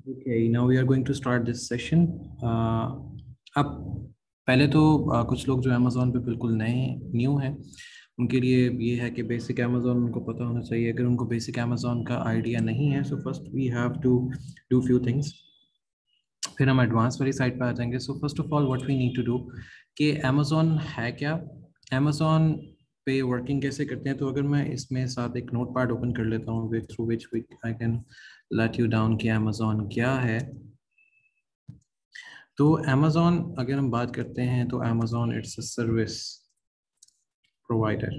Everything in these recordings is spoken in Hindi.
Okay, now we are going to start this session. अब पहले तो कुछ लोग जो अमेज़ोन पे बिल्कुल नए न्यू हैं उनके लिए ये है कि बेसिक अमेज़ोन उनको पता होना चाहिए। अगर उनको बेसिक अमेज़ोन का आइडिया नहीं है, so first we have to do few things, फिर हम एडवांस वाली साइड पे आ जाएंगे। So first of all what we need to do कि अमेज़ोन है क्या, अमेज़ोन पे वर्किंग कैसे करते हैं। तो अगर मैं इसमें साथ एक नोट पैड ओपन कर लेता हूँ through which we I can let you down कि अमेज़ोन क्या है। तो अमेज़ोन अगर हम बात करते हैं तो Amazon it's a service provider.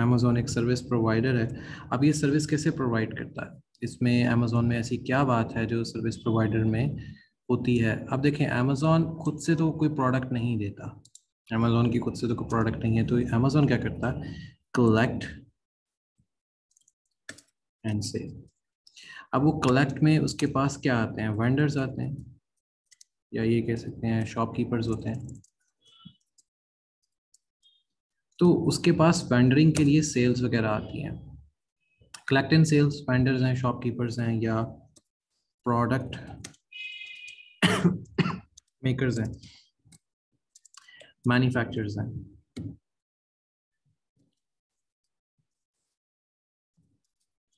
Amazon एक सर्विस प्रोवाइडर है। अब ये सर्विस कैसे प्रोवाइड करता है, इसमें अमेज़ोन में ऐसी क्या बात है जो सर्विस प्रोवाइडर में होती है। अब देखें, अमेज़ोन खुद से तो कोई प्रोडक्ट नहीं देता, अमेज़ोन की खुद से तो कोई प्रोडक्ट नहीं है। तो अमेज़ोन क्या करता है, कलेक्ट एंड सेल। अब वो कलेक्ट में उसके पास क्या आते हैं, वेंडर्स आते हैं, या ये कह सकते हैं शॉपकीपर्स होते हैं। तो उसके पास वेंडरिंग के लिए सेल्स वगैरह आती हैं। कलेक्ट एंड सेल्स वेंडर्स हैं, शॉपकीपर्स हैं, या प्रोडक्ट मेकर्स हैं, मैन्युफैक्चरर्स हैं।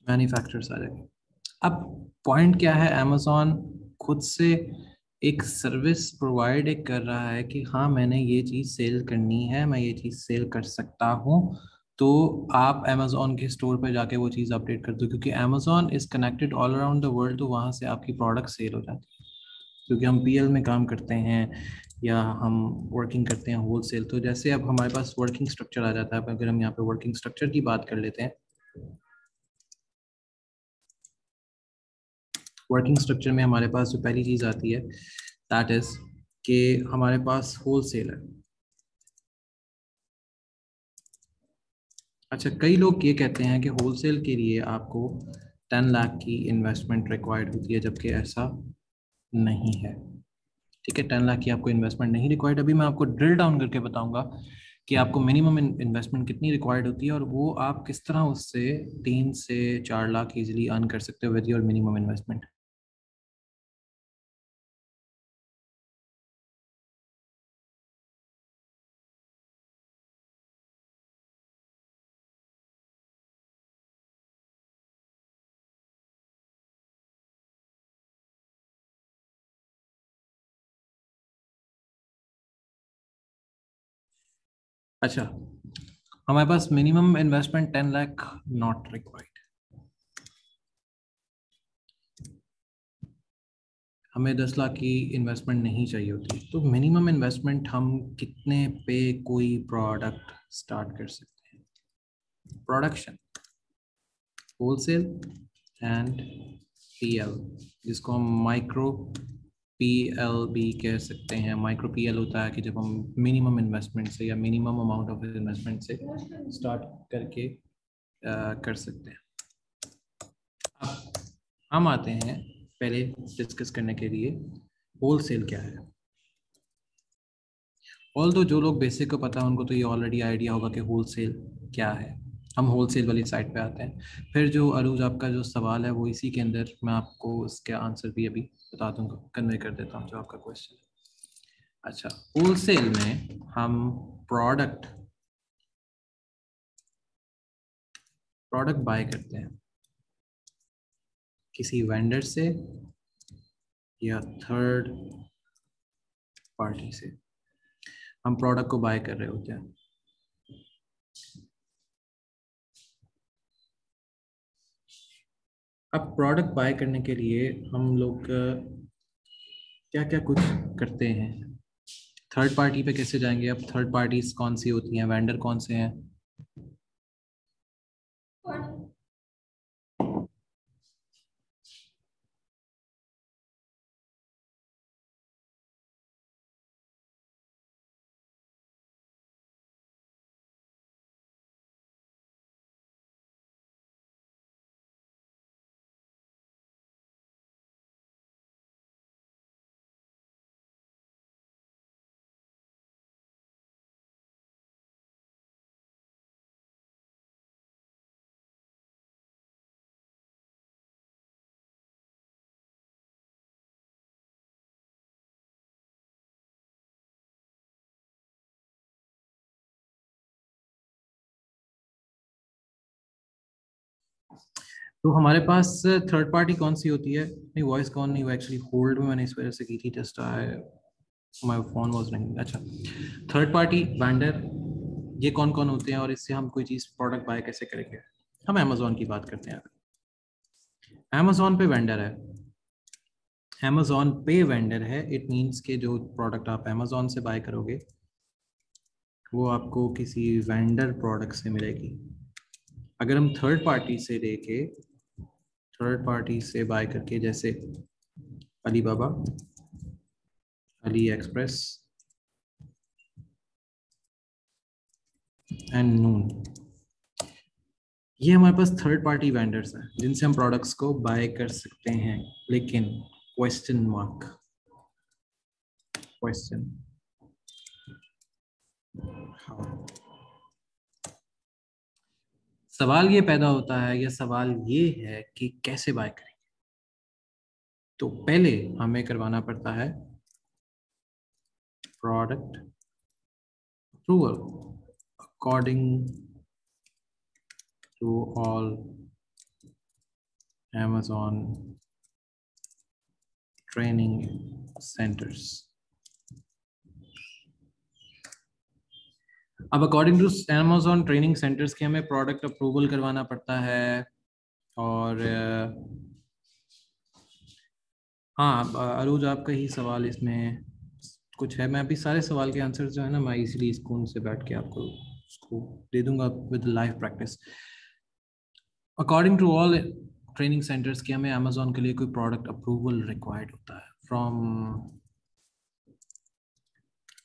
मैन्युफैक्चरर्स आ जाएंगे। अब पॉइंट क्या है, अमेजोन खुद से एक सर्विस प्रोवाइड कर रहा है कि हाँ मैंने ये चीज़ सेल करनी है, मैं ये चीज़ सेल कर सकता हूँ। तो आप अमेजोन के स्टोर पर जाके वो चीज़ अपडेट कर दो, क्योंकि Amazon is connected all around the world. तो वहाँ से आपकी प्रोडक्ट सेल हो जाती है। क्योंकि हम पीएल में काम करते हैं या हम वर्किंग करते हैं होल सेल। तो जैसे अब हमारे पास वर्किंग स्ट्रक्चर आ जाता है। अब अगर हम यहाँ पे वर्किंग स्ट्रक्चर की बात कर लेते हैं, वर्किंग स्ट्रक्चर में हमारे पास जो पहली चीज़ आती है दैट इज़ कि हमारे पास होल सेल है। अच्छा, कई लोग ये कहते हैं कि होल सेल के लिए आपको 10 लाख की इन्वेस्टमेंट रिक्वायर्ड होती है, जबकि ऐसा नहीं है। ठीक है, 10 लाख की आपको इन्वेस्टमेंट नहीं रिक्वायर्ड। अभी मैं आपको ड्रिल डाउन करके बताऊंगा कि आपको मिनिमम इन्वेस्टमेंट कितनी रिक्वायर्ड होती है, और वो आप किस तरह उससे 3 से 4 लाख इजीली अर्न कर सकते हो विद योर मिनिमम इन्वेस्टमेंट। अच्छा, हमारे पास minimum investment 10 lakh not required. हमें 10 लाख की इन्वेस्टमेंट नहीं चाहिए होती। तो मिनिमम इन्वेस्टमेंट हम कितने पे कोई प्रोडक्ट स्टार्ट कर सकते हैं। प्रोडक्शन, होलसेल एंड पीएल, जिसको हम माइक्रो पीएल भी कह सकते हैं। माइक्रो पीएल होता है कि जब हम मिनिमम इन्वेस्टमेंट से या मिनिमम अमाउंट ऑफ इन्वेस्टमेंट से स्टार्ट करके कर सकते हैं। अब हम आते हैं पहले डिस्कस करने के लिए होलसेल क्या है। ऑल दो जो लोग बेसिक को पता है उनको तो ये ऑलरेडी आइडिया होगा कि होलसेल क्या है। हम होलसेल वाली साइड पे आते हैं। फिर जो अरूज आपका जो सवाल है वो इसी के अंदर मैं आपको उसके आंसर भी अभी बता दूंगा, कन्वे कर देता हूँ जो आपका क्वेश्चन है। अच्छा, होलसेल में हम प्रोडक्ट प्रोडक्ट बाय करते हैं किसी वेंडर से या थर्ड पार्टी से। हम प्रोडक्ट को बाय कर रहे होते हैं। अब प्रोडक्ट बाय करने के लिए हम लोग क्या क्या कुछ करते हैं। थर्ड पार्टी पे कैसे जाएंगे, अब थर्ड पार्टीज कौन सी होती हैं, वेंडर कौन से हैं। तो हमारे पास थर्ड पार्टी कौन सी होती है? नहीं, वॉइस कॉल नहीं, वो एक्चुअली होल्ड में मैंने इस वजह से की थी, just my phone was ringing. अच्छा, थर्ड पार्टी वेंडर ये कौन कौन होते हैं और इससे हम कोई चीज़ प्रोडक्ट बाय कैसे करेंगे? हम अमेजोन की बात करते हैं। अमेजोन पे वेंडर है, अमेजोन पे वेंडर है, इट मीन्स के जो प्रोडक्ट आप अमेजोन से बाय करोगे वो आपको किसी वेंडर प्रोडक्ट से मिलेगी। अगर हम थर्ड पार्टी से लेके, थर्ड पार्टी से बाय करके, जैसे अलीबाबा, अली एक्सप्रेस एंड नून, ये हमारे पास थर्ड पार्टी वेंडर्स हैं जिनसे हम प्रोडक्ट्स को बाय कर सकते हैं। लेकिन क्वेश्चन मार्क, क्वेश्चन हाउ, सवाल ये पैदा होता है, या सवाल ये है कि कैसे बाय करेंगे। तो पहले हमें करवाना पड़ता है product approval according to all Amazon training centres. अब according to Amazon training centres के हमें प्रोडक्ट अप्रूवल करवाना पड़ता है। और हाँ अरूज, आपका ही सवाल इसमें कुछ है। मैं अभी सारे सवाल के आंसर जो है ना, मैं इसीलिए स्कूल से बैठ के आपको उसको दे दूंगा with live practice. According to all training centres के हमें अमेजोन के लिए कोई प्रोडक्ट अप्रूवल रिक्वायर्ड होता है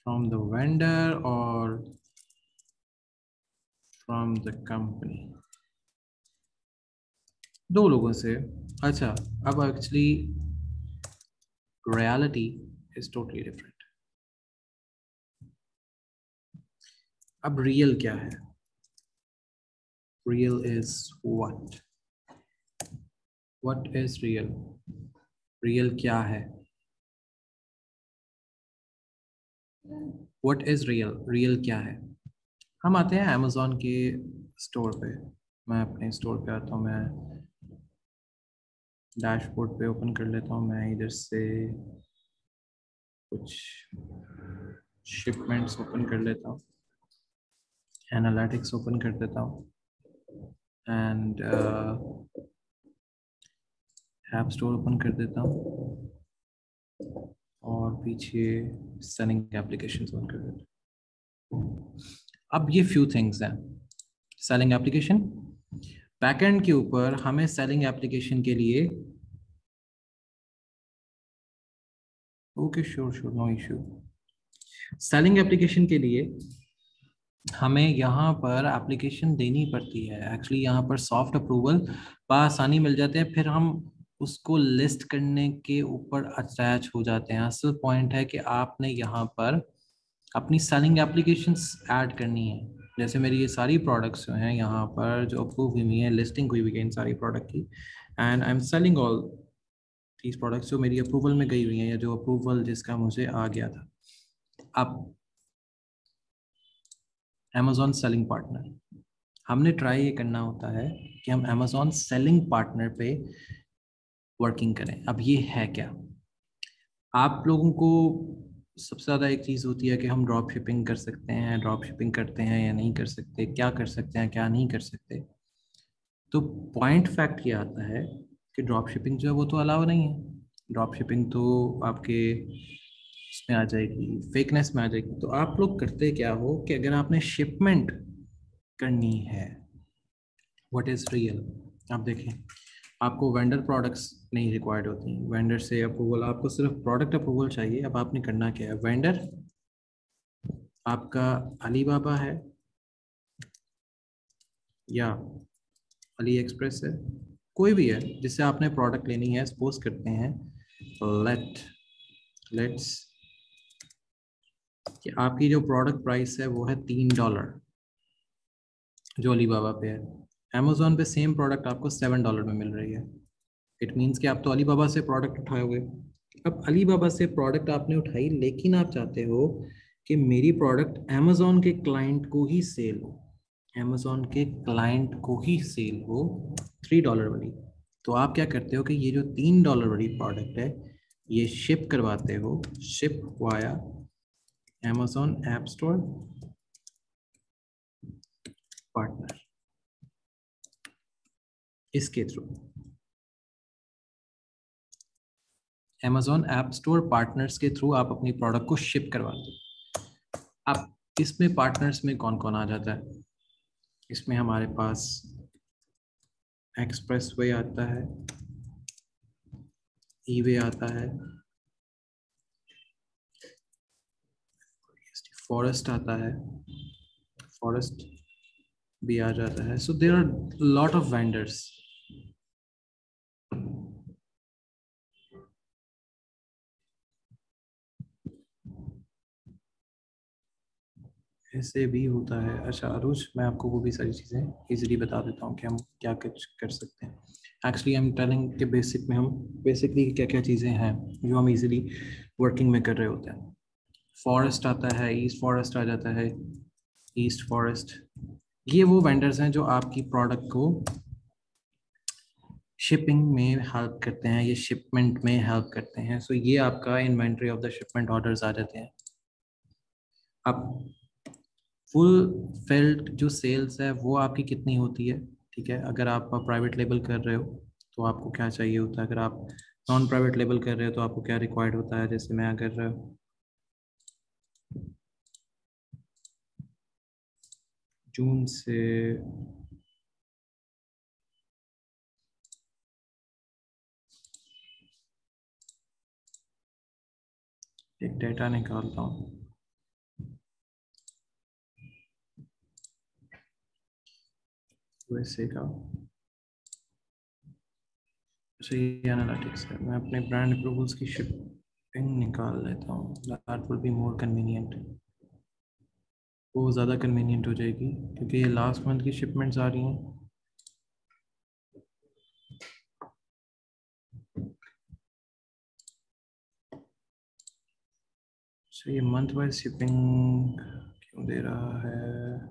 फ्रॉम द वेंडर और फ्रॉम द कंपनी, दो लोगों से। अच्छा, अब actually reality is totally different. अब रियल क्या है? Real is what is real? Real क्या है? What is real? रियल क्या है? हम आते हैं अमेजोन के स्टोर पे। मैं अपने स्टोर पे आता हूँ, मैं डैशबोर्ड पे ओपन कर लेता हूँ। मैं इधर से कुछ शिपमेंट्स ओपन कर लेता हूँ, एनालिटिक्स ओपन कर देता हूँ, एंड ऐप स्टोर ओपन कर देता हूँ, और पीछे सेलिंग एप्लीकेशन ओपन कर देता हूँ। अब ये फ्यू थिंग्स हैं। सेलिंग एप्लीकेशन, बैकएंड के ऊपर हमें सेलिंग एप्लीकेशन के लिए, okay sure sure no issue, selling application के लिए हमें यहाँ पर एप्लीकेशन देनी पड़ती है। एक्चुअली यहाँ पर सॉफ्ट अप्रूवल बआसानी मिल जाते हैं, फिर हम उसको लिस्ट करने के ऊपर अटैच हो जाते हैं। असल पॉइंट है कि आपने यहाँ पर अपनी सेलिंग एप्लीकेशंस ऐड करनी है। जैसे मेरी ये सारी प्रोडक्ट्स जो हैं यहाँ पर जो अप्रूव हुई है, लिस्टिंग हुई है इन सारी प्रोडक्ट की, and I am selling all these products जो मेरी अप्रूवल में गई हुई हैं, या जो अप्रूवल जिसका मुझे आ गया था। अब अमेजॉन सेलिंग पार्टनर, हमने ट्राई ये करना होता है कि हम अमेजॉन सेलिंग पार्टनर पे वर्किंग करें। अब ये है क्या? आप लोगों को सबसे ज़्यादा एक चीज़ होती है कि हम ड्रॉप शिपिंग कर सकते हैं, ड्रॉप शिपिंग करते हैं या नहीं कर सकते, क्या कर सकते हैं क्या नहीं कर सकते। तो पॉइंट फैक्ट ये आता है कि ड्रॉप शिपिंग जो है वो तो अलाउ नहीं है। ड्रॉप शिपिंग तो आपके उसमें आ जाएगी, फेकनेस में आ जाएगी। तो आप लोग करते क्या हो कि अगर आपने शिपमेंट करनी है, व्हाट इज़ रियल, आप देखें, आपको वेंडर प्रोडक्ट्स नहीं रिक्वायर्ड होती, वेंडर से अप्रूवल, आपको सिर्फ प्रोडक्ट अप्रूवल चाहिए। अब आपने करना क्या है? वेंडर आपका अलीबाबा है या अली एक्सप्रेस है, कोई भी है जिससे आपने प्रोडक्ट लेनी है। सपोज करते हैं लेट्स कि आपकी जो प्रोडक्ट प्राइस है वो है $3 जो अलीबाबा पे है। अमेजोन पे सेम प्रोडक्ट आपको $7 में मिल रही है। इट मीन्स कि आप तो अलीबाबा से प्रोडक्ट उठाए हुए। अब अलीबाबा से प्रोडक्ट आपने उठाई, लेकिन आप चाहते हो कि मेरी प्रोडक्ट अमेजोन के क्लाइंट को ही सेल हो। अमेजोन के क्लाइंट को ही सेल हो $3 वाली, तो आप क्या करते हो कि ये जो $3 वाली प्रोडक्ट है ये शिप करवाते हो, ship via Amazon app store partner, इसके through Amazon app store partners के थ्रू आप अपनी प्रोडक्ट को शिप करवाते हो। अब इसमें पार्टनर्स में कौन कौन आ जाता है? इसमें हमारे पास एक्सप्रेसवे आता है, ईवे आता है, फॉरेस्ट आता है, फॉरेस्ट भी आ जाता है। So there are lot of vendors. ऐसे भी होता है। अच्छा अरुष, मैं आपको वो भी सारी चीज़ें इजीली बता देता हूँ कि हम क्या कुछ कर सकते हैं। एक्चुअली आई एम टेलिंग के बेसिक में हम बेसिकली क्या क्या चीज़ें हैं जो हम इजीली वर्किंग में कर रहे होते हैं। फॉरेस्ट आता है, ईस्ट फॉरेस्ट आ जाता है, ईस्ट फॉरेस्ट। ये वो वेंडर्स हैं जो आपकी प्रोडक्ट को शिपिंग में हेल्प करते हैं, ये शिपमेंट में हेल्प करते हैं। सो ये आपका inventory of the shipment orders आ जाते हैं। अब फुल फिल्ड जो सेल्स है वो आपकी कितनी होती है? ठीक है, अगर आप प्राइवेट लेबल कर रहे हो तो आपको क्या चाहिए होता है? अगर आप नॉन प्राइवेट लेबल कर रहे हो तो आपको क्या रिक्वायर्ड होता है? जैसे मैं अगर जून से एक डेटा निकालता हूँ, वैसे का सही एनालिटिक्स है। मैं अपने ब्रांड अप्रूवल्स की शिपिंग निकाल लेता हूँ, that will be more convenient. वो ज़्यादा कन्वीनियंट हो जाएगी क्योंकि ये लास्ट मंथ की शिपमेंट्स आ रही हैं। सो ये मंथ वाइज शिपिंग क्यों दे रहा है?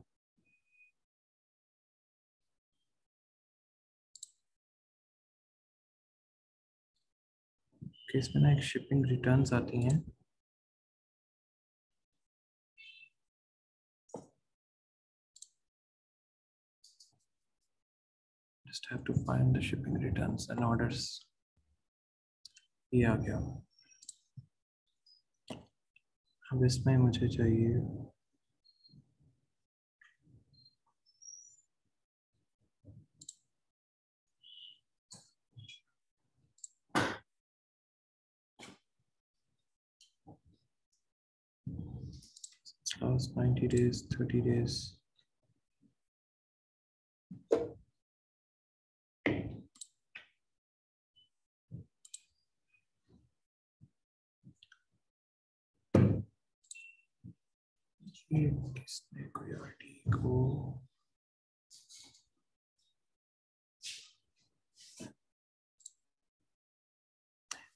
कि इसमें ना एक शिपिंग रिटर्न्स आती हैं, just have to find the shipping returns and orders। ये आ गया। अब इसमें मुझे चाहिए last 90 days, 30 days। ये किसने कोई आईडी को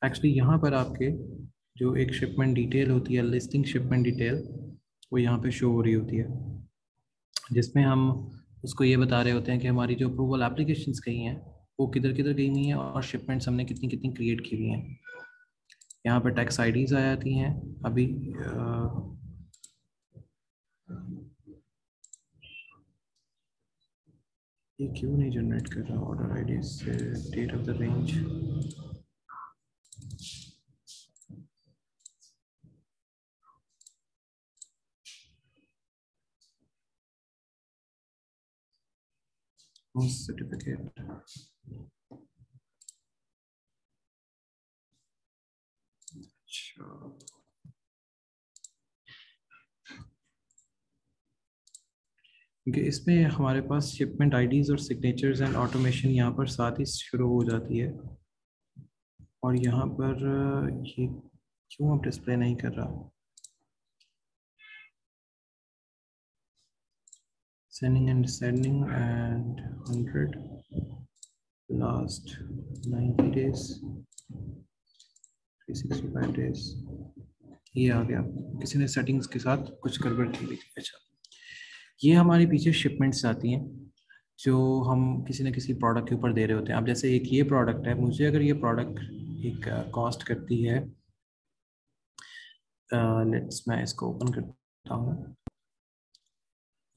एक्चुअली यहाँ पर आपके जो एक शिपमेंट डिटेल होती है, लिस्टिंग शिपमेंट डिटेल, वो यहाँ पे शो हो रही होती है, जिसमें हम उसको ये बता रहे होते हैं कि हमारी जो अप्रूवल एप्लीकेशंस गई हैं वो किधर किधर गई हुई हैं और शिपमेंट्स हमने कितनी कितनी क्रिएट की हुई हैं। यहाँ पर टैक्स आईडीज आ जाती हैं। अभी ये क्यों नहीं जनरेट कर रहा ऑर्डर आईडी से date of the range? Certificate अच्छा, क्योंकि इसमें हमारे पास शिपमेंट आईडीज और सिग्नेचर्स एंड ऑटोमेशन यहाँ पर साथ ही शुरू हो जाती है, और यहाँ पर ये क्यों अब डिस्प्ले नहीं कर रहा? Sending end sending end 100 last 90 days, 365 days। ये आ गया, किसी ने सेटिंग्स के साथ कुछ गड़बड़ की हुई थी। अच्छा, ये हमारे पीछे शिपमेंट्स आती हैं जो हम किसी न किसी प्रोडक्ट के ऊपर दे रहे होते हैं। अब जैसे एक ये प्रोडक्ट है, मुझे अगर ये प्रोडक्ट एक कॉस्ट करती है, लेट्स मैं इसको ओपन करता हूँ,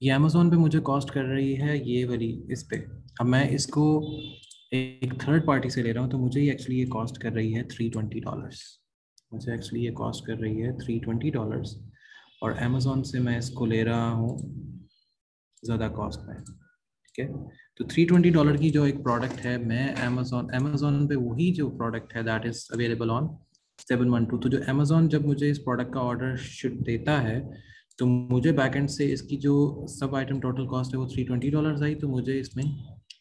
ये अमेज़ोन पे मुझे कॉस्ट कर रही है ये वाली इस पे। अब मैं इसको एक थर्ड पार्टी से ले रहा हूँ तो मुझे ये एक्चुअली ये कॉस्ट कर रही है $320। मुझे एक्चुअली ये कॉस्ट कर रही है $320, और अमेज़ोन से मैं इसको ले रहा हूँ ज़्यादा कॉस्ट में। ठीक है, तो $320 की जो एक प्रोडक्ट है, मैं अमेज़ोन पे वही जो प्रोडक्ट है दैट इज़ अवेलेबल ऑन 712। तो जो अमेज़ोन जब मुझे इस प्रोडक्ट का ऑर्डर देता है तो मुझे बैकएंड से इसकी जो सब आइटम टोटल कॉस्ट है वो $320 आई, तो मुझे इसमें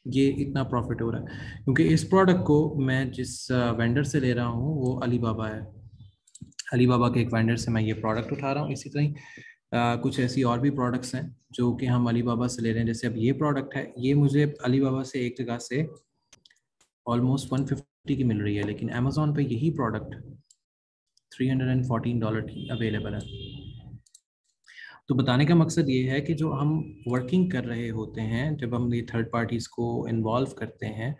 ये इतना प्रॉफिट हो रहा है क्योंकि इस प्रोडक्ट को मैं जिस वेंडर से ले रहा हूँ वो अलीबाबा है। अलीबाबा के एक वेंडर से मैं ये प्रोडक्ट उठा रहा हूँ। इसी तरह कुछ ऐसी और भी प्रोडक्ट्स हैं जो कि हम अलीबाबा से ले रहे हैं। जैसे अब ये प्रोडक्ट है, ये मुझे अलीबाबा से एक जगह से ऑलमोस्ट 150 की मिल रही है, लेकिन अमेज़ोन पे यही प्रोडक्ट $314 की अवेलेबल है। तो बताने का मकसद ये है कि जो हम वर्किंग कर रहे होते हैं, जब हम ये थर्ड पार्टीज़ को इन्वॉल्व करते हैं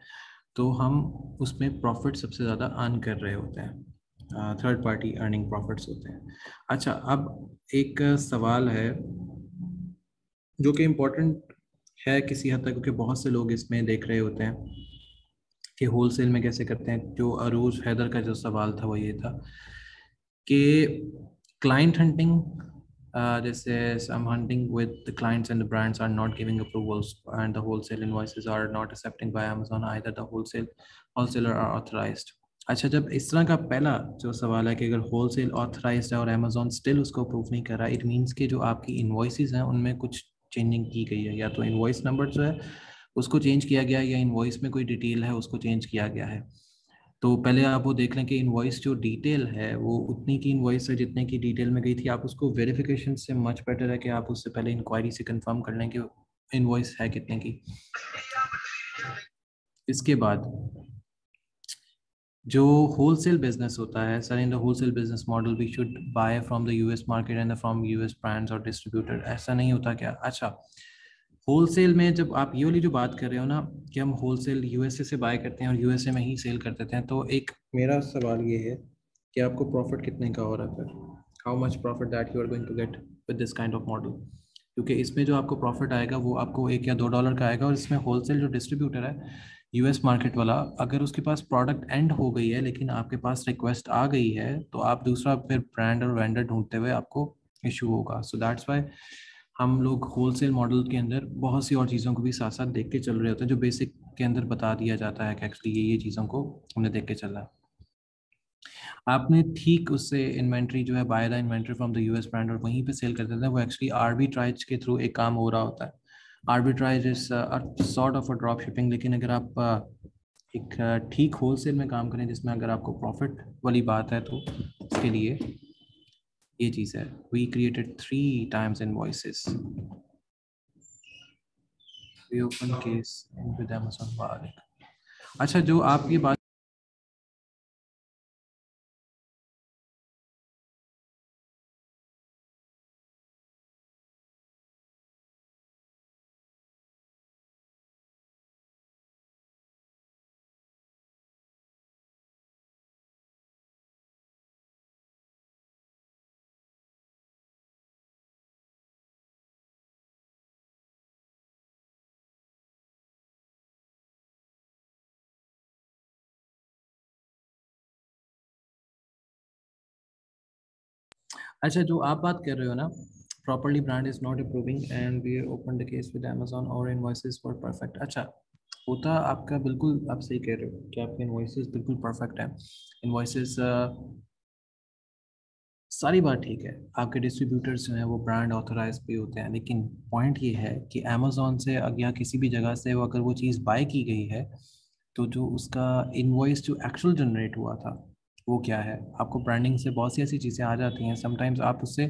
तो हम उसमें प्रॉफिट सबसे ज़्यादा अर्न कर रहे होते हैं, थर्ड पार्टी अर्निंग प्रॉफिट्स होते हैं। अच्छा, अब एक सवाल है जो कि इम्पोर्टेंट है किसी हद तक, क्योंकि बहुत से लोग इसमें देख रहे होते हैं कि होलसेल में कैसे करते हैं। जो अरूज हैदर का जो सवाल था वो ये था कि क्लाइंट हंटिंग, जैसे some hunting with the clients and the brands are not giving approvals and the wholesale invoices are not accepting by Amazon, either the wholesaler are authorized। अच्छा, जब इस तरह का पहला जो सवाल है कि अगर होलसेल ऑथराइज्ड है और अमेजोन स्टिल उसको अप्रूव नहीं कर रहा, इट मीन्स कि जो आपकी इन्वॉइसेस हैं उनमें कुछ चेंजिंग की गई है, या तो इन्वॉइस नंबर जो है उसको चेंज किया गया है या इन्वॉइस में कोई डिटेल है उसको चेंज किया गया है। तो पहले आप वो देख लें कि इनवॉइस जो डिटेल है वो उतनी की इनवॉइस है जितने की डिटेल में गई थी। आप उसको वेरिफिकेशन से मच बेटर है कि आप उससे पहले इंक्वायरी से कंफर्म कर लें कि इनवॉइस है कितने की। इसके बाद जो होलसेल बिजनेस होता है, sir in the wholesale business model we should buy from the US market and from US brands और डिस्ट्रीब्यूटर, ऐसा नहीं होता क्या? अच्छा, होलसेल में जब आप ये वाली जो बात कर रहे हो ना कि हम होलसेल यूएसए से बाय करते हैं और यूएसए में ही सेल कर देते हैं, तो एक मेरा सवाल ये है कि आपको प्रॉफिट कितने का हो रहा है फिर? How much profit that you are going to get with this kind of model? क्योंकि इसमें जो आपको प्रॉफिट आएगा वो आपको $1 या $2 का आएगा, और इसमें होलसेल जो डिस्ट्रीब्यूटर है यूएस मार्केट वाला, अगर उसके पास प्रोडक्ट एंड हो गई है लेकिन आपके पास रिक्वेस्ट आ गई है तो आप दूसरा फिर ब्रांड और वेंडर ढूंढते हुए आपको इशू होगा। सो दैट्स वाई हम लोग होलसेल मॉडल के अंदर बहुत सी और चीज़ों को भी साथ साथ देख के चल रहे होते हैं, जो बेसिक के अंदर बता दिया जाता है कि एक्चुअली ये चीज़ों को हमने देख के चलना है। आपने ठीक उससे इन्वेंट्री जो है, by the inventory from the US brand और वहीं पे सेल कर देते हैं, वो एक्चुअली आर्बिट्राइज के थ्रू एक काम हो रहा होता है। Arbitrage is sort of a drop shipping, लेकिन अगर आप एक ठीक होलसेल में काम करें जिसमें अगर आपको प्रॉफिट वाली बात है तो उसके लिए ये चीज़ है। We created 3 times invoices, we open case with Amazon Wallet। अच्छा, जो आप ये बात अच्छा, जो आप बात कर रहे हो ना, properly brand is not approving and we open the case with Amazon और इनवॉइसेस फॉर परफेक्ट। अच्छा, होता आपका बिल्कुल आप सही कह रहे हो कि आपके इनवॉइसेस बिल्कुल परफेक्ट है। इनवॉइसेस सारी बात ठीक है, आपके डिस्ट्रीब्यूटर्स जो हैं वो ब्रांड ऑथराइज भी होते हैं, लेकिन पॉइंट ये है कि अमेजोन से या किसी भी जगह से वो अगर वो चीज़ बाय की गई है तो जो उसका इनवॉइस जो एक्चुअल जनरेट हुआ था वो क्या है? आपको ब्रांडिंग से बहुत सी ऐसी चीज़ें आ जाती हैं, समटाइम्स आप उससे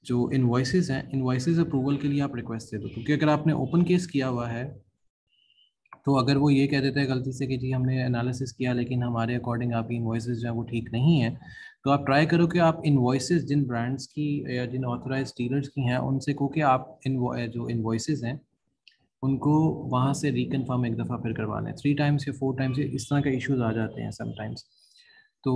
जो इनवॉइसेस हैं, इनवॉइसेस अप्रूवल के लिए आप रिक्वेस्ट दे दो, क्योंकि अगर आपने ओपन केस किया हुआ है तो अगर वो ये कह देता है गलती से कि जी हमने एनालिसिस किया लेकिन हमारे अकॉर्डिंग आपकी इन्वॉइसेस जो है वो ठीक नहीं है, तो आप ट्राई करो कि आप इन्वॉइसेस जिन ब्रांड्स की या जिन ऑथराइज डीलर्स की हैं उनसे कहो कि आप जो इन्वॉइसेस हैं उनको वहाँ से रिकन्फर्म एक दफ़ा फिर करवा लें। 3 टाइम्स या 4 टाइम्स इस तरह के इश्यूज आ जाते हैं समटाइम्स। तो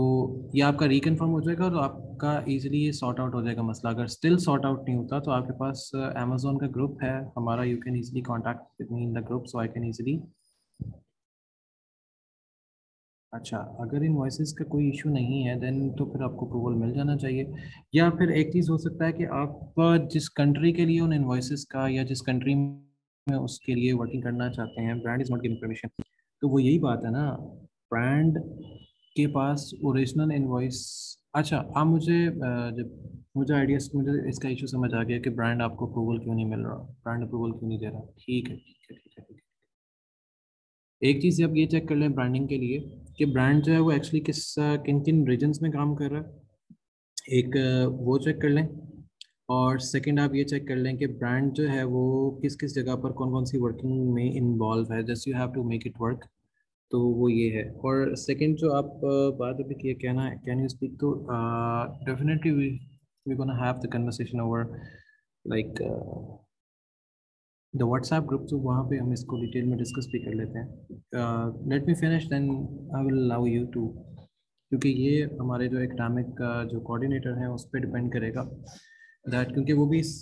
ये आपका रिकन्फर्म हो जाएगा तो आपका इजीली ये सॉर्ट आउट हो जाएगा मसला। अगर स्टिल सॉर्ट आउट नहीं होता तो आपके पास अमेजोन का ग्रुप है हमारा, you can easily contact with me in the group so I can easily. अच्छा, अगर इनवॉइसेस का कोई इशू नहीं है देन तो फिर आपको अप्रूवल मिल जाना चाहिए। या फिर एक चीज़ हो सकता है कि आप जिस कंट्री के लिए उन इनवॉइसेस का या जिस कंट्री में उसके लिए वर्किंग करना चाहते हैं, brand is not giving permission. तो वो यही बात है ना, ब्रांड के पास ओरिजिनल इनवॉइस। अच्छा, आप मुझे जब मुझे आइडिया मुझे इसका इशू समझ आ गया कि ब्रांड आपको अप्रूवल क्यों नहीं मिल रहा, ब्रांड अप्रूवल क्यों नहीं दे रहा। ठीक है ठीक है ठीक है ठीक है। एक चीज़ आप ये चेक कर लें ब्रांडिंग के लिए कि ब्रांड जो है वो एक्चुअली किन किन रीजन्स में काम कर रहा है। एक वो चेक कर लें। और सेकंड आप ये चेक कर लें कि ब्रांड जो है वो किस किस जगह पर कौन कौन सी वर्किंग में इन्वॉल्व है, just you have to make it work. तो वो ये है। और सेकंड जो आप बात अभी किए कहना है कैन यू स्पीक, तो definitely we gonna have the conversation over like the WhatsApp group. तो वहाँ पे हम इसको डिटेल में डिस्कस भी कर लेते हैं। Let me finish then I will allow you to, क्योंकि ये हमारे जो एकेडमिक का जो कोऑर्डिनेटर है उस पर डिपेंड करेगा दैट, क्योंकि वो भी इस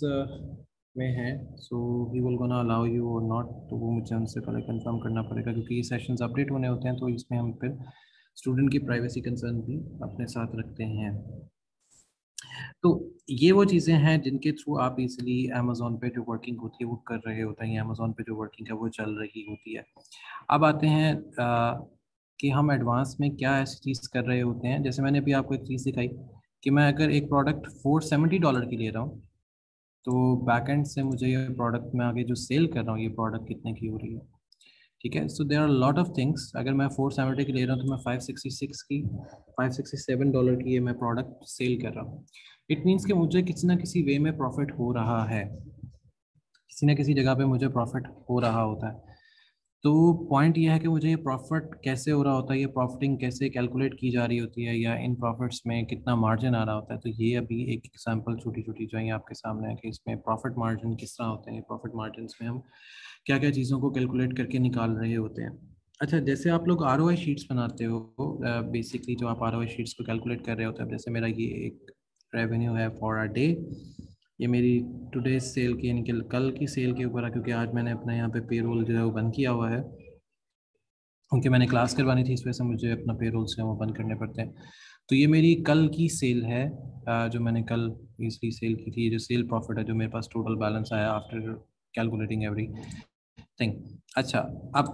में है। So he will gonna allow you और नॉट, तो वो मुझे उनसे पहले कंफर्म करना पड़ेगा क्योंकि ये सेशंस अपडेट होने होते हैं तो इसमें हम फिर स्टूडेंट की प्राइवेसी कंसर्न भी अपने साथ रखते हैं। तो ये वो चीज़ें हैं जिनके थ्रू आप इजीली अमेजोन पे जो वर्किंग होती है वो कर रहे होते हैं, या अमेजोन पे जो वर्किंग है वो चल रही होती है। अब आते हैं कि हम एडवांस में क्या ऐसी चीज़ कर रहे होते हैं। जैसे मैंने अभी आपको एक चीज़ दिखाई कि मैं अगर एक प्रोडक्ट $470 की ले रहा हूँ तो बैकएंड से मुझे ये प्रोडक्ट में आगे जो सेल कर रहा हूँ ये प्रोडक्ट कितने की हो रही है। ठीक है, so there are lot of things. अगर मैं 470 की ले रहा हूँ तो मैं 566 की $567 की ये मैं प्रोडक्ट सेल कर रहा हूँ। इट मीन्स कि मुझे किसी ना किसी वे में प्रॉफिट हो रहा है, किसी ना किसी जगह पे मुझे प्रॉफिट हो रहा होता है। तो पॉइंट ये है कि मुझे ये प्रॉफिट कैसे हो रहा होता है, ये प्रॉफिटिंग कैसे कैलकुलेट की जा रही होती है, या इन प्रॉफिट्स में कितना मार्जिन आ रहा होता है। तो ये अभी एक एग्जांपल छोटी छोटी जो है आपके सामने है कि इसमें प्रॉफिट मार्जिन किस तरह होते हैं। प्रॉफिट मार्जिन में हम क्या क्या चीज़ों को कैलकुलेट करके निकाल रहे होते हैं। अच्छा, जैसे आप लोग ROI शीट्स बनाते हो, बेसिकली जो आप ROI शीट्स को कैलकुलेट कर रहे होते हैं, जैसे मेरा ये एक रेवेन्यू है फॉर अ डे, ये मेरी टुडे सेल की यानी कि कल की सेल के ऊपर है, क्योंकि आज मैंने अपना यहाँ पे पेरोल जो है वो बंद किया हुआ है क्योंकि मैंने क्लास करवानी थी, इस वजह से मुझे अपना पेरोल से वो बंद करने पड़ते हैं। तो ये मेरी कल की सेल है, जो मैंने कल इसकी सेल की थी, जो सेल प्रॉफिट है जो मेरे पास टोटल बैलेंस आया आफ्टर कैलकुलेटिंग एवरी थिंग। अच्छा, अब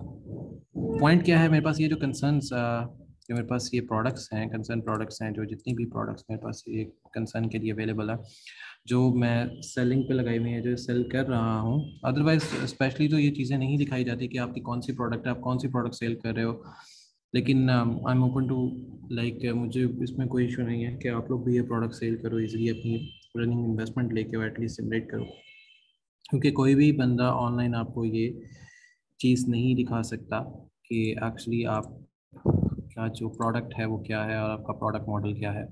पॉइंट क्या है, मेरे पास ये जो कंसर्न्स जो मेरे पास ये प्रोडक्ट्स हैं, कंसर्न प्रोडक्ट्स हैं, जो जितनी भी प्रोडक्ट्स मेरे पास ये कंसर्न के लिए अवेलेबल है, जो मैं सेलिंग पे लगाई हुई है, जो सेल कर रहा हूँ। अदरवाइज स्पेशली तो ये चीज़ें नहीं दिखाई जाती कि आपकी कौन सी प्रोडक्ट है, आप कौन सी प्रोडक्ट सेल कर रहे हो। लेकिन I am open to like, मुझे इसमें कोई इशू नहीं है कि आप लोग भी ये प्रोडक्ट सेल करो इजीली, अपनी रनिंग इन्वेस्टमेंट लेके एटलीस्ट जनरेट करो, क्योंकि कोई भी बंदा ऑनलाइन आपको ये चीज़ नहीं दिखा सकता कि एक्चुअली आप का जो प्रोडक्ट है वो क्या है और आपका प्रोडक्ट मॉडल क्या है।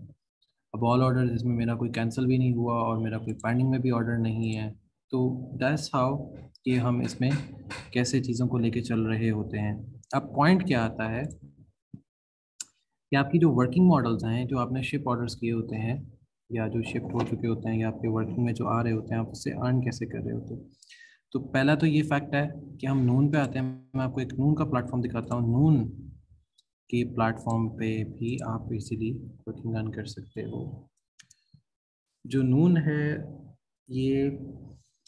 अब ऑल ऑर्डर जिसमें मेरा कोई कैंसिल भी नहीं हुआ और मेरा कोई पेंडिंग में भी ऑर्डर नहीं है, तो दैट्स हाउ कि हम इसमें कैसे चीज़ों को लेके चल रहे होते हैं। अब पॉइंट क्या आता है कि आपकी जो वर्किंग मॉडल्स हैं, जो आपने शिप ऑर्डर्स किए होते हैं या जो शिफ्ट हो चुके होते हैं या आपके वर्किंग में जो आ रहे होते हैं, आप उससे अर्न कैसे कर रहे होते हो। तो पहला तो ये फैक्ट है कि हम नून पे आते हैं। मैं आपको एक नून का प्लेटफॉर्म दिखाता हूँ। नून के प्लेटफॉर्म पे भी आप इजीली वर्किंग अर्न कर सकते हो। जो नून है ये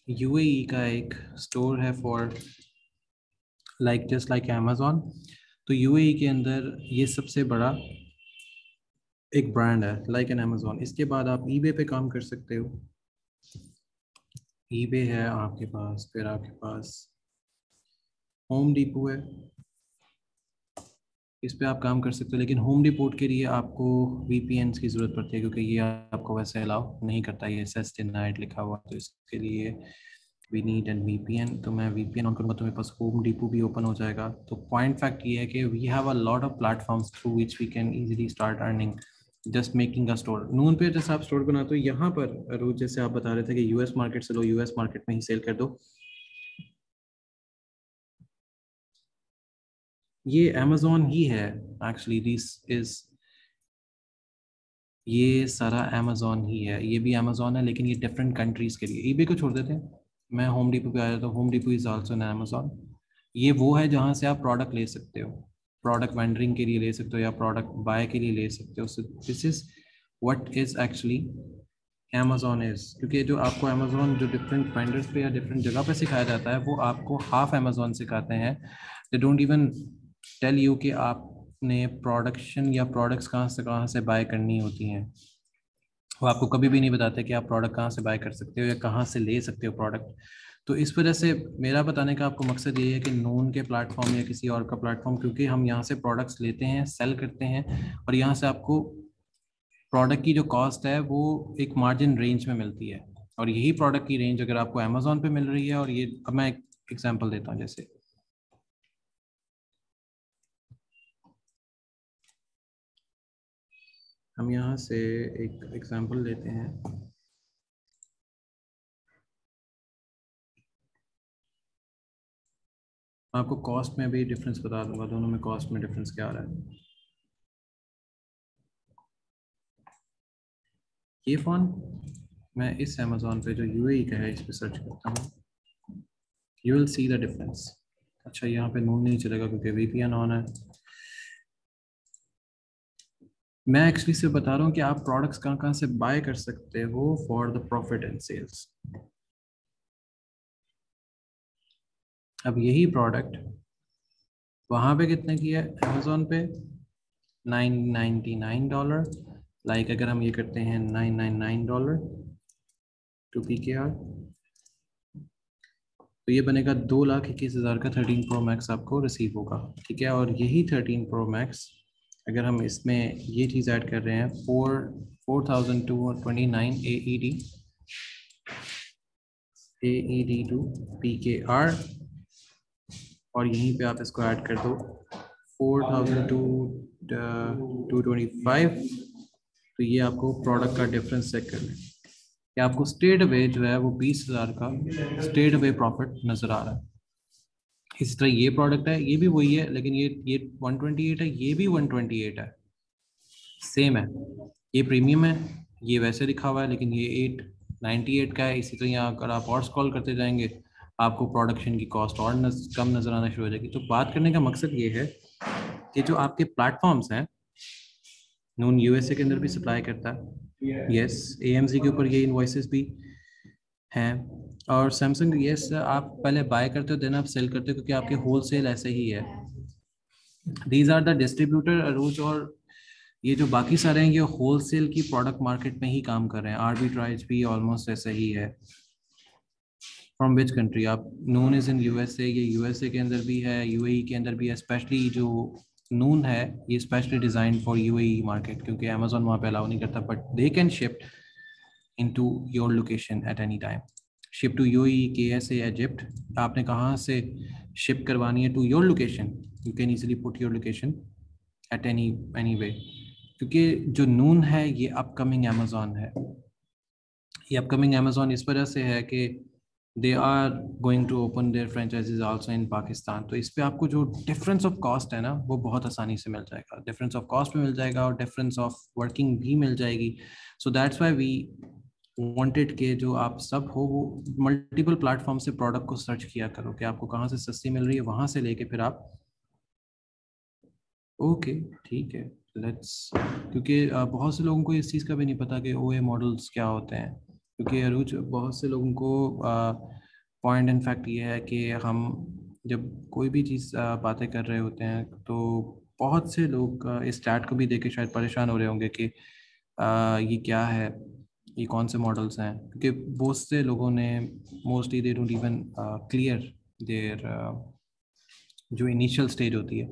यूएई का एक स्टोर है for like just like Amazon. तो यूएई के अंदर ये सबसे बड़ा एक ब्रांड है लाइक एन अमेजोन। इसके बाद आप ईबे पे काम कर सकते हो। ईबे है आपके पास, फिर आपके पास होम डिपो है, इस पे आप काम कर सकते हो। लेकिन होम डिपोट के लिए आपको VPNs की ज़रूरत पड़ती है क्योंकि ये आपको वैसे अलाउ नहीं करता, ये सस्टेनाइड लिखा हुआ, तो इसके लिए वी नीड एन VPN, तो मैं VPN ऑन करूँगा तो मेरे पास होम डिपो भी ओपन हो जाएगा। तो पॉइंट फैक्ट ये है कि we have a lot of platforms through which we can easily start earning just making a store. Noon पे जैसे आप स्टोर बनाते हो, यहाँ पर रोज जैसे आप बता रहे थे कि US मार्केट से लो, US मार्केट में ही सेल कर दो। ये अमेजोन ही है एक्चुअली, दिस इज, ये सारा अमेजोन ही है, ये भी अमेजोन है लेकिन ये डिफरेंट कंट्रीज के लिए। ईबे को छोड़ देते हैं, मैं होम डिपो पे आया, तो home depot is also an Amazon. ये वो है जहाँ से आप प्रोडक्ट ले सकते हो, प्रोडक्ट वेंडरिंग के लिए ले सकते हो या प्रोडक्ट बाय के लिए ले सकते हो। So this is what is actually Amazon is. क्योंकि जो आपको अमेजोन जो डिफरेंट वेंडर्स पे या डिफरेंट जगह पे सिखाया जाता है, वो आपको हाफ अमेजोन सिखाते हैं। They don't even tell you कि आपने प्रोडक्शन या प्रोडक्ट्स कहाँ से बाय करनी होती हैं। वो आपको कभी भी नहीं बताते कि आप प्रोडक्ट कहाँ से बाय कर सकते हो या कहाँ से ले सकते हो प्रोडक्ट। तो इस वजह से मेरा बताने का आपको मकसद ये है कि नून के प्लेटफॉर्म या किसी और का प्लेटफॉर्म, क्योंकि हम यहाँ से प्रोडक्ट्स लेते हैं, सेल करते हैं, और यहाँ से आपको प्रोडक्ट की जो कॉस्ट है वो एक मार्जिन रेंज में मिलती है। और यही प्रोडक्ट की रेंज अगर आपको अमेजोन पे मिल रही है, और ये अब मैं एक एग्जांपल देता हूँ, जैसे हम यहाँ से एक एग्जांपल लेते हैं। आपको कॉस्ट में भी डिफरेंस बता दूंगा, दोनों में कॉस्ट में डिफरेंस क्या आ रहा है। ये फ़ोन मैं इस अमेज़ोन पे जो UAE का है इस पे सर्च करता हूँ, you will see the difference. अच्छा, यहाँ पे नून नहीं चलेगा क्योंकि VPN ऑन है। मैं एक्चुअली से बता रहा हूँ कि आप प्रोडक्ट्स कहाँ कहाँ से बाय कर सकते हो for the profit and sales. अब यही प्रोडक्ट वहाँ पे कितने की है, अमेज़ोन पे $999। लाइक अगर हम ये करते हैं $999 टू PKR, तो ये बनेगा 2,21,000 का 13 Pro Max आपको रिसीव होगा। ठीक है, और यही 13 Pro Max अगर हम इसमें ये चीज़ ऐड कर रहे हैं, 4,229 AED टू PKR, और यहीं पे आप इसको ऐड कर दो 4,225, तो ये आपको प्रोडक्ट का डिफरेंस चेक कर लें कि आपको स्टेट अवे जो है वो 20,000 का स्टेट अवे प्रॉफिट नज़र आ रहा है। इसी तरह ये प्रोडक्ट है, ये भी वही है, लेकिन ये 128 है, ये भी 128 है, सेम है। ये प्रीमियम है, ये वैसे लिखा हुआ है, लेकिन ये 898 का है। इसी तरह यहाँ अगर आप और स्क्रॉल करते जाएंगे, आपको प्रोडक्शन की कॉस्ट और कम नज़र आना शुरू हो जाएगी। तो बात करने का मकसद ये है कि जो आपके प्लेटफॉर्म्स हैं, नून USA के अंदर भी सप्लाई करता है, यस, AMZ के ऊपर ये इनवॉइसेस भी हैं, और सैमसंग, यस, आप पहले बाय करते हो देन आप सेल करते हो, क्योंकि आपके होलसेल ऐसे ही है। दीज आर द डिस्ट्रीब्यूटर अरूज, और ये जो बाकी सारे हैं ये होलसेल की प्रोडक्ट मार्केट में ही काम कर रहे हैं। आर्बिट्राइज भी ऑलमोस्ट ऐसा ही है। फ्रॉम विच कंट्री आप, नून इज इन USA, ये USA के अंदर भी है, UAE के अंदर भी है। स्पेशली जो नून है ये specially design for UAE market, क्योंकि अमेजोन वहाँ पे अलाउ नहीं करता, but they can shift into your location at any time. Ship to UAE, KSA, Egypt, आपने कहाँ से शिप करवानी है to your location, you can easily put your location at any way. क्योंकि जो नून है ये अपकमिंग अमेजोन है। ये अपकमिंग अमेजोन इस वजह से है कि they are going to open their franchises also in Pakistan. तो इस पे आपको जो डिफरेंस ऑफ कॉस्ट है ना, वो बहुत आसानी से मिल जाएगा, डिफरेंस ऑफ कॉस्ट में मिल जाएगा और डिफरेंस ऑफ वर्किंग भी मिल जाएगी। So that's why we wanted के जो आप सब हो वो मल्टीपल प्लेटफॉर्म से प्रोडक्ट को सर्च किया करो कि आपको कहाँ से सस्ती मिल रही है, वहाँ से लेके फिर आप, ओके ठीक है, लेट्स, क्योंकि बहुत से लोगों को इस चीज़ का भी नहीं पता कि OA मॉडल्स क्या होते हैं। क्योंकि अरुज, बहुत से लोगों को पॉइंट इन फैक्ट ये है कि हम जब कोई भी चीज़ बातें कर रहे होते हैं, तो बहुत से लोग इस स्टैट को भी देख के शायद परेशान हो रहे होंगे कि ये क्या है, ये कौन से मॉडल्स हैं। क्योंकि बहुत से लोगों ने mostly they don't even clear their जो इनिशियल स्टेज होती है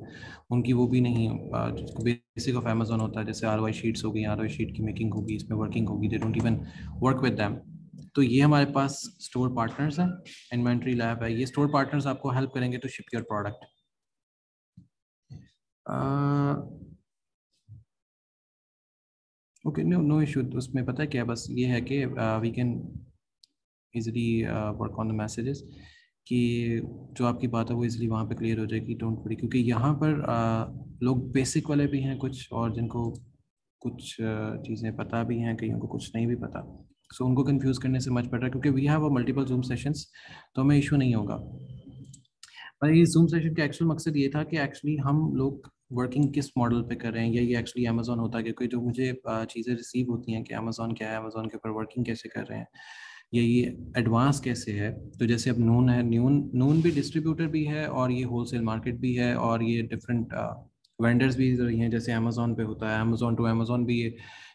उनकी, वो भी नहीं, जिसको बेसिक ऑफ अमेजोन होता है, जैसे ROI शीट्स हो गई, ROI शीट की मेकिंग होगी, इसमें वर्किंग होगी, they don't even work with them. तो ये हमारे पास स्टोर पार्टनर्स हैं, इन्वेंट्री लैब है। ये स्टोर पार्टनर्स आपको हेल्प करेंगे to ship your product. Okay, no no issue. उसमें पता है क्या, बस ये है कि we can easily work on the messages, कि जो आपकी बात है वो इजीली वहाँ पे क्लियर हो जाएगी। डोंट वरी, क्योंकि यहाँ पर लोग बेसिक वाले भी हैं कुछ, और जिनको कुछ चीज़ें पता भी हैं, कईयों को कुछ नहीं भी पता। सो उनको कंफ्यूज करने से मच बेटर, क्योंकि we have a multiple Zoom sessions, तो हमें इशू नहीं होगा। पर ये जूम सेशन का एक्चुअल मकसद ये था कि एक्चुअली हम लोग वर्किंग किस मॉडल पे कर रहे हैं, या ये एक्चुअली अमेजोन होता है, क्योंकि जो मुझे चीज़ें रिसीव होती हैं कि अमेजोन क्या है, अमेजोन के ऊपर वर्किंग कैसे कर रहे हैं, या ये एडवांस कैसे है। तो जैसे अब नून है, नून भी डिस्ट्रीब्यूटर भी है, और ये होलसेल मार्केट भी है, और ये डिफरेंट वेंडर्स भी रही हैं, जैसे अमेजोन पे होता है, अमेजोन टू अमेजोन भी है।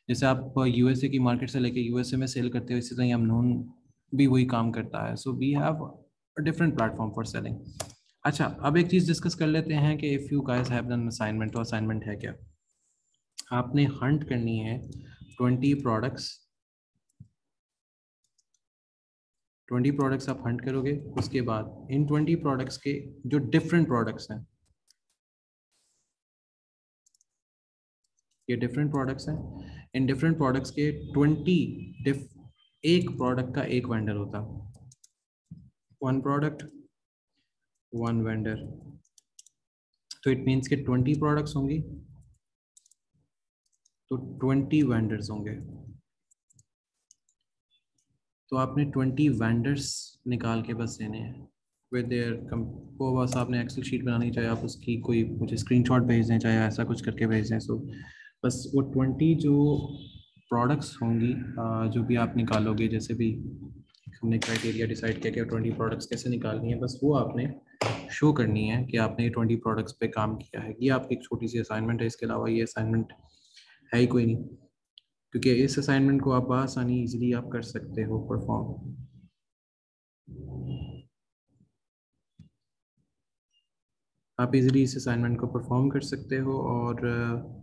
जैसे आप यूएसए की मार्केट से लेके यूएसए में सेल करते हो, इसी तरह हम नून भी वही काम करता है। So we have a different platform for selling. अच्छा, अब एक चीज़ डिस्कस कर लेते हैं कि if you guys have done assignment, तो असाइनमेंट है क्या। आपने हंट करनी है 20 प्रोडक्ट्स। 20 प्रोडक्ट्स आप हंट करोगे। उसके बाद इन 20 प्रोडक्ट्स के जो डिफरेंट प्रोडक्ट्स हैं, ये डिफरेंट प्रोडक्ट्स हैं, इन डिफरेंट प्रोडक्ट्स के 20 एक प्रोडक्ट का एक वेंडर होता। 1 प्रोडक्ट 1 वेंडर। तो इट मीन्स के 20 प्रोडक्ट्स होंगी तो 20 वेंडर्स होंगे। तो आपने 20 वेंडर्स निकाल के बस देने हैं विद देयर वो बस आपने एक्सेल शीट बनानी, चाहे आप उसकी कोई मुझे स्क्रीनशॉट भेज दें, चाहे ऐसा कुछ करके भेज दें। सो बस वो 20 जो प्रोडक्ट्स होंगी, जो भी आप निकालोगे, जैसे भी हमने क्राइटेरिया डिसाइड किया कि 20 प्रोडक्ट्स कैसे निकालनी है, बस वो आपने शो करनी है कि आपने 20 प्रोडक्ट्स पे काम किया है। ये आपकी एक छोटी सी असाइनमेंट है, इसके अलावा ये असाइनमेंट है ही कोई नहीं, क्योंकि इस असाइनमेंट को आप आसानी इजीली आप कर सकते हो परफॉर्म। आप इजीली इस असाइनमेंट को परफॉर्म कर सकते हो। और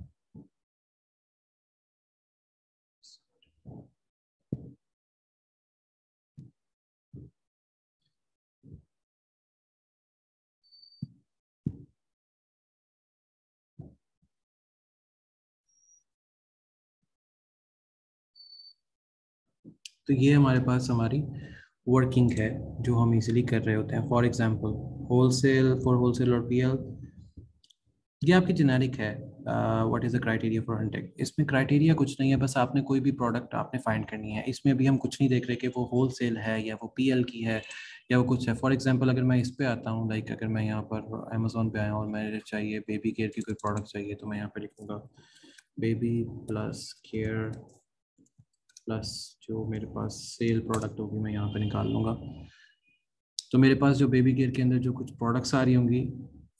तो ये हमारे पास हमारी वर्किंग है जो हम इजीली कर रहे होते हैं। For example wholesale, for wholesale और पीएल, ये आपकी जेनेरिक है। What is the criteria for hunting. इसमें क्राइटेरिया कुछ नहीं है, बस आपने कोई भी प्रोडक्ट आपने फाइंड करनी है। इसमें भी हम कुछ नहीं देख रहे कि वो होलसेल है या वो पीएल की है या वो कुछ है। फॉर एग्जांपल अगर मैं इस पे आता हूँ, लाइक अगर मैं यहाँ पर अमेजोन पे आया हूँ और मुझे चाहिए बेबी केयर की कोई प्रोडक्ट चाहिए, तो मैं यहाँ पे लिखूँगा बेबी प्लस केयर प्लस जो मेरे पास सेल प्रोडक्ट होगी मैं यहाँ पे निकाल लूँगा। तो मेरे पास जो बेबी केयर के अंदर जो कुछ प्रोडक्ट्स आ रही होंगी,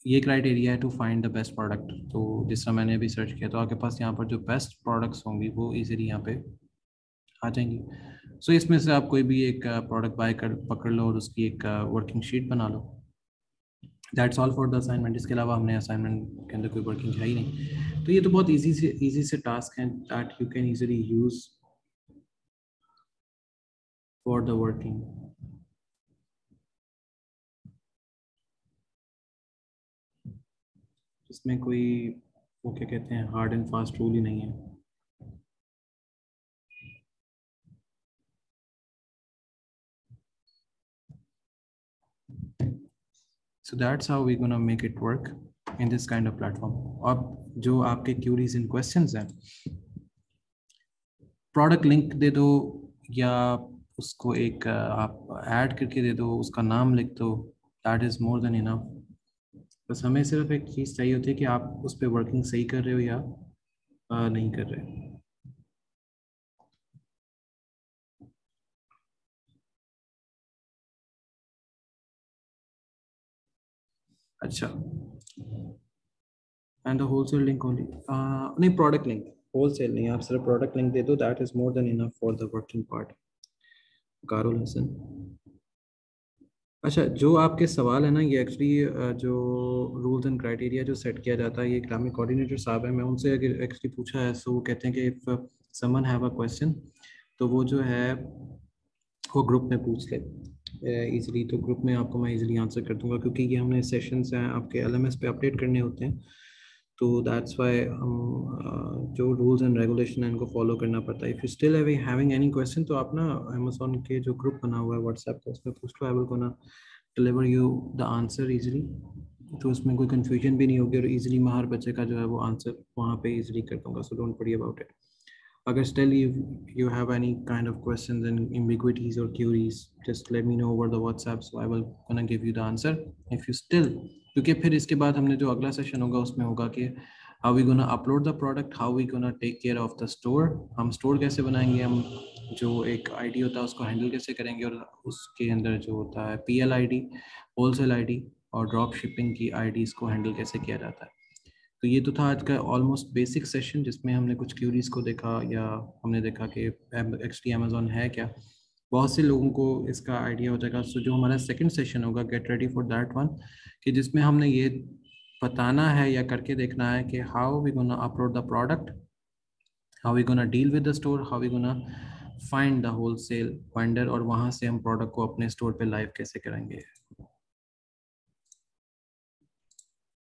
ये क्राइटेरिया है to find the best product. तो जिस तरह मैंने अभी सर्च किया, तो आपके पास यहाँ पर जो बेस्ट प्रोडक्ट्स होंगी वो इजीली यहाँ पे आ जाएंगी। सो इसमें से आप कोई भी एक प्रोडक्ट बाय कर पकड़ लो और उसकी एक वर्किंग शीट बना लो। That's all for the assignment. इसके अलावा हमने असाइनमेंट के अंदर कोई वर्किंग है ही नहीं। तो ये तो बहुत ईजी से टास्क हैं that you can easily use for the working. इसमें कोई वो क्या कहते हैं हार्ड एंड फास्ट रूल ही नहीं है। So that's how we're gonna make it work in this kind of platform. अब जो आपके queries and questions हैं, प्रोडक्ट लिंक दे दो, या उसको एक आप ऐड करके दे दो, उसका नाम लिख दो, that is more than enough. बस हमें सिर्फ एक चीज़ चाहिए होती है कि आप उस पर वर्किंग सही कर रहे हो या नहीं कर रहे। अच्छा, and the wholesale link only, नहीं प्रोडक्ट लिंक, होलसेल नहीं, आप सिर्फ प्रोडक्ट लिंक दे दो, that is more than enough for the working part. कारुल हसन। अच्छा, जो आपके सवाल है ना, ये एक्चुअली जो रूल्स एंड क्राइटेरिया जो सेट किया जाता है, ये इकनॉमिक कोऑर्डिनेटर साहब है, मैं उनसे अगर एक्चुअली पूछा है, सो वो कहते हैं कि if someone have a question, तो वो जो है वो ग्रुप में पूछ ले इजीली, तो ग्रुप में आपको मैं इजीली आंसर कर दूंगा, क्योंकि ये हमने सेशंस हैं आपके एलएमएस पे अपडेट करने होते हैं, तो दैट्स वाई हम जो रूल्स एंड रेगुलेशन है इनको फॉलो करना पड़ता है। If you still having any question, तो आप ना अमेजोन के जो ग्रुप बना हुआ है व्हाट्सएप का, उसमें पूछ लो, I will gonna deliver you the answer easily. तो उसमें कोई कंफ्यूजन भी नहीं होगी, और इजीली मैं हर बच्चे का जो है वो आंसर वहाँ पे इजीली कर दूंगा, so don't worry about it. Agar still you have any kind of questions and ambiguities or queries, just let me know over the WhatsApp, so I will gonna give you the answer. If you still, क्योंकि फिर इसके बाद हमने जो अगला सेशन होगा उसमें होगा कि how we gonna upload the product, how we gonna take care of the store, हम store कैसे बनाएंगे, हम जो एक आईडी होता है उसको हैंडल कैसे करेंगे, और उसके अंदर जो होता है PL ID, होलसेल ID और ड्रॉप शिपिंग की IDs को हैंडल कैसे किया जाता है। तो ये तो था आज का ऑलमोस्ट बेसिक सेशन, जिसमें हमने कुछ क्यूरीज को देखा, या हमने देखा कि एक्चुअली अमेजोन है क्या। बहुत से लोगों को इसका आइडिया हो जाएगा। सो जो हमारा सेकंड सेशन होगा, get ready for that one, कि जिसमें हमने ये बताना है या करके देखना है कि how we gonna upload the product, how we gonna deal with the store, how we gonna find the wholesale vendor, और वहाँ से हम प्रोडक्ट को अपने स्टोर पे लाइव कैसे करेंगे।